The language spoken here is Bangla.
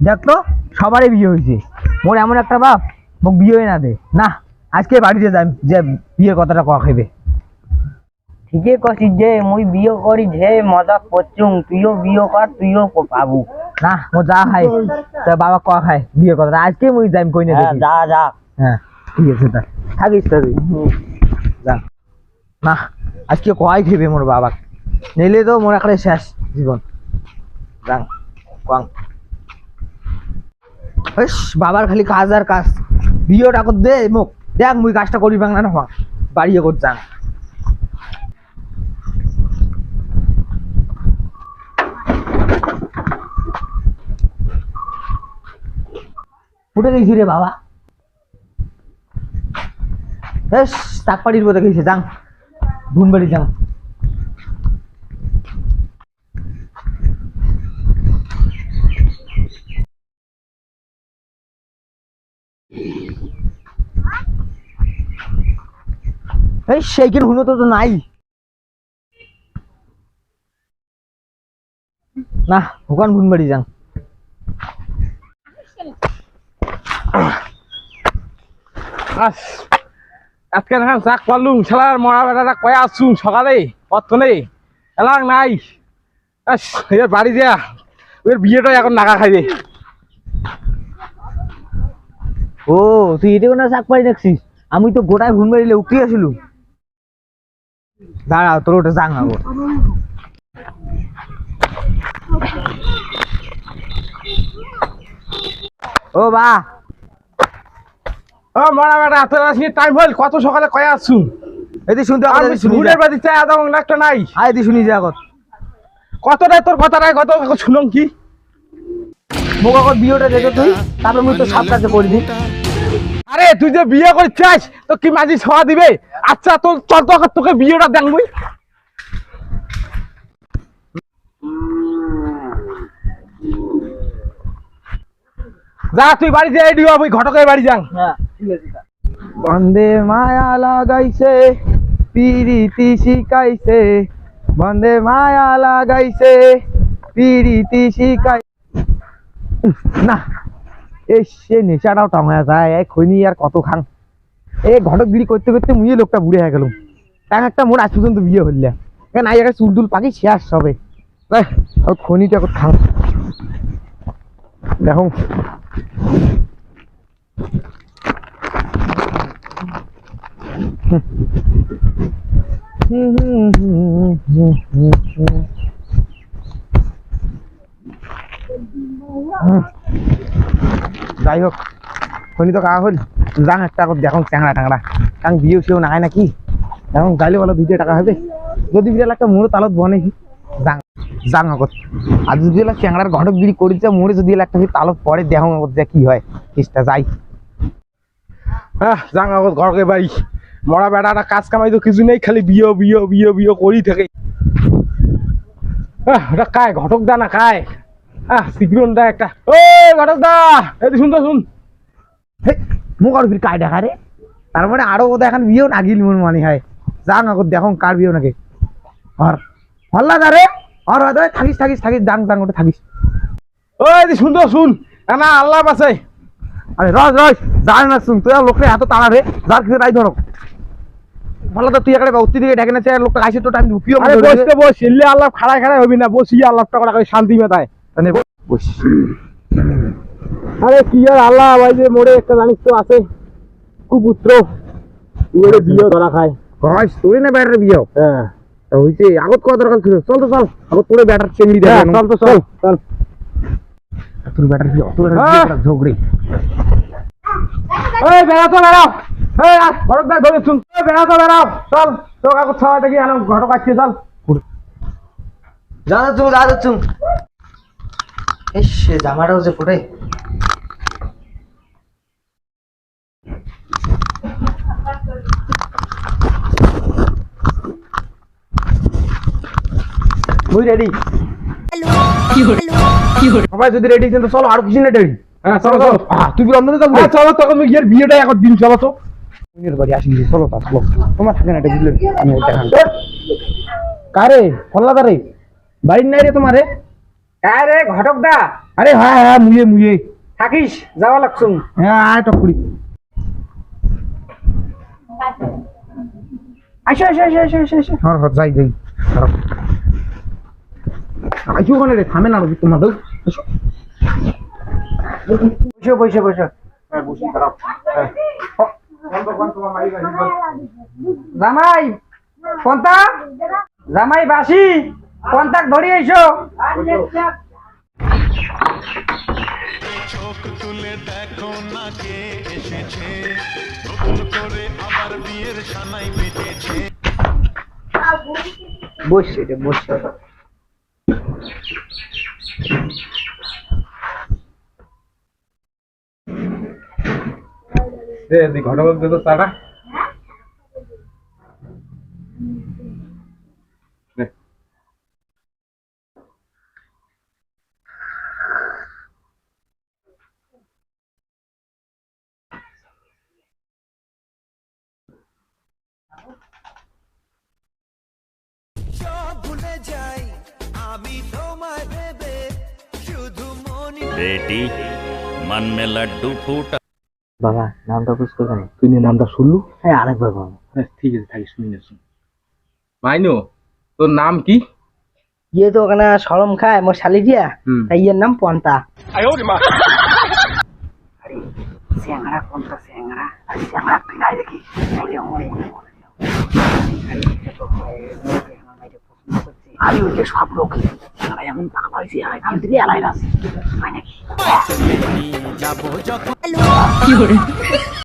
দেখ তো সবারই বিয়ে হয়েছে, মোর এমন একটা বাপ মোক বিয়ে না দে না। আজকে বাড়িতে যাই যে বিয়ের কথাটা ক খাইবে। ঠিকই কছিস যে মুই বিয়ে করি যে মজা করছুম, তুইও বিয়ে কর, তুইও পাবু। না মোর যা খাই তা বাবা ক খায় বিয়ের কথাটা আজকে মুই যাই কই না দেখি। যা যা। হ্যাঁ ঠিক আছে, তা থাকিস তো তুই যা। না আজকে কয় খেবে মোর বাবা, নিলে তো মোর একটা শেষ জীবন। যাং কং বাবার খালি কাজ আর কাজ, বিয়েটা কর দে মোক দেখ মুই কাজটা করি বাংলা না বাড়িয়ে কর যাং। উঠে গেছি রে বাবা, বেশ তাকপাড়ির মধ্যে গেছে যাং বোন বাড়ি যাং। এই সেইখানে হুনো তো নাই না, ওখান বোন বাড়ি যাং। আজকে না চাক পারলুম শালার মরা বেটাটা কয়ে আসছুম সকালে অর্থ নেই এলাক নাই। এবার বাড়ি যা, ওর বিয়েটা এখন নাকা খাইবে। ও তুই এটা কোনো চাক পাড়ি দেখছিস, আমি তো গোটায় ঘুম বাড়িলে উঠতে আসিলু। দাঁড়া তোর ওটা যাং আগো। ও বা ও মরা বেটা এত টাইম হল, কত সকালে কয়ে আসছুম। এদি শুনতে ঘুরের বাড়ি চাই আধা ঘন্টা একটা নাই। আয় দি শুনি যা আগত কতটাই তোর কথাটাই কত শুনম কি মোক আগত বিয়েটা দেখে তুই, তারপর মুই তো সব কাজে করে দিই। আরে তুই যে বিয়ে করে চাস তো কি মাঝি ছোঁয়া দিবে? আচ্ছা তোর চল তো তোকে বিয়েটা দেখ মুই। যা তুই বাড়ি যাই দিও, আমি ঘটকের বাড়ি যাং। হ্যাঁ ঠিক আছে। বন্দে মায়া লাগাইছে পিরিতি শিখাইছে, বন্দে মায়া লাগাইছে পিরিতি শিখাই। না এই সে নেশাটাও টাঙায় যায়, এক খৈনি আর কত খান। এই ঘটক বিড়ি করতে করতে মুয়ে লোকটা বুড়ে হয়ে গেল। তার একটা মোর আজ পর্যন্ত বিয়ে হইলে কেন আই একটা চুল টুল পাখি শেষ হবে খনিটা খান দেখো। যাই হোক খনি তো খাওয়া হল, যাং একটা দেখো ট্যাংরা ট্যাংরা কারণ বিয়ে সেও না হয় নাকি। এখন যাইলে বলো 2 টাকা হবে, যদি বিড়াল একটা মোড়ো তালত বনে যাং যাং আগত। আর যদি ট্যাংরার ঘটক বিড়ি করেছে মোড়ে যদি একটা তালত পরে দেখো যা কি হয় চেষ্টা যাই। হ্যাঁ যাং আগত ঘরকে বাড়ি। মরা বেটাটা কাজ কামাই তো কিছু নেই, খালি বিয়ে বিয়ে বিয়ে বিয়ে করি থাকে। ওটা কায় ঘটক দা না কায়? সিগ্রন দা একটা। ও ঘটক দা এই শুন তো শুন। মুখ আর ফির কায় দেখা রে, তারপরে আরো বোধ এখন বিয়েও নাগিল মন মানে হয়। যাং আগত দেখো কার বিয়েও নাকি আর হল্লা দা রে আর থাকিস থাকিস থাকিস যাং যাং ওটা থাকিস। ওই শুন তো শুন না আল্লাহ বাঁচাই। আরে রস রস যার না শুন তুই লোকটা এত তাড়া রে যার কিছু তাই ধরো ভালো তো তুই একটা উত্তি দিকে ডেকে না লোকটা আইসে তো টাইম ঢুকিও। আরে বসতে বস, ইল্লে আল্লাহ খাড়ায় খাড়ায় হবি না, বসি আল্লাহটা করে শান্তি মেটায়। বস। আরে কি আর আল্লাহ ভাই যে মোড়ে একটা জানিস তো আছে কুপুত্র, ওরে বিয়ে ধরা খায়। কইস তুই না ব্যাটার বিয়ে? হ্যাঁ হইছে আগত কত দরকার ছিল, চল তো চল আগত তোরে ব্যাটার চেঙ্গি দে। চল তো চল চল। তোর ব্যাটার বিয়ে তোর ব্যাটার ঝগড়ি। এই বেড়া তো বেড়াও, এই ঘটক দা ধরে শুন, বেড়া তো বেড়াও চল। তো কাকু ছাওয়া দেখি আনো ঘটক আসছে চল। যা চুম যা চুম। এস জামাটা হচ্ছে ফুটে। মুই রেডি। সবাই যদি রেডি আছেন তো চলো আর কিছু না রেডি। হ্যাঁ চলো চলো। তুই কি রন্ধনে যাবি? চলো তখন ইয়ের বিয়েটা এখন দিন চলো তো। মুনির বাড়ি আসি চলো তা চলো। তোমার থাকে না এটা বুঝলেন আমি ওটা খান। কারে ফল্লাদারে বাড়ির নাই রে তোমারে? আরে ঘটক দা আরে হ্যাঁ হ্যাঁ মুয়ে মুয়ে থাকিস যাওয়া লাগছুম হ্যাঁ আয় টকুরি আসো আসো আসো আসো আসো আসো হর হর যাই যাই আইসো কোনে রে থামে না তোমার দাও বসো বসো বসো জামাই কোনটা জামাই বাসি কোনটা ধরি এসো চোখ তুলে দেখো না কে এসেছে নতুন করে আবার বিয়ের সানাই বেজেছে বসে রে বসে ঘটক দে তো চাটা बेटी मन में लड्डू फूटा বাবা নামটা বুঝতে পারি তুই নিয়ে নামটা শুনলু হ্যাঁ আরেকবার বাবা হ্যাঁ ঠিক আছে থাকি শুনি না শুন মাইনু তোর নাম কি ইয়ে তো ওখানে সরম খায় মোর শালি দিয়া তাই ইয়ের নাম পন্তা স্যাংরা পন্তা স্যাংরা স্যাংরা পিলাই দেখি আমি ওই সব লোক এমন পাকা হয়েছে এখান থেকে এলাই না নাকি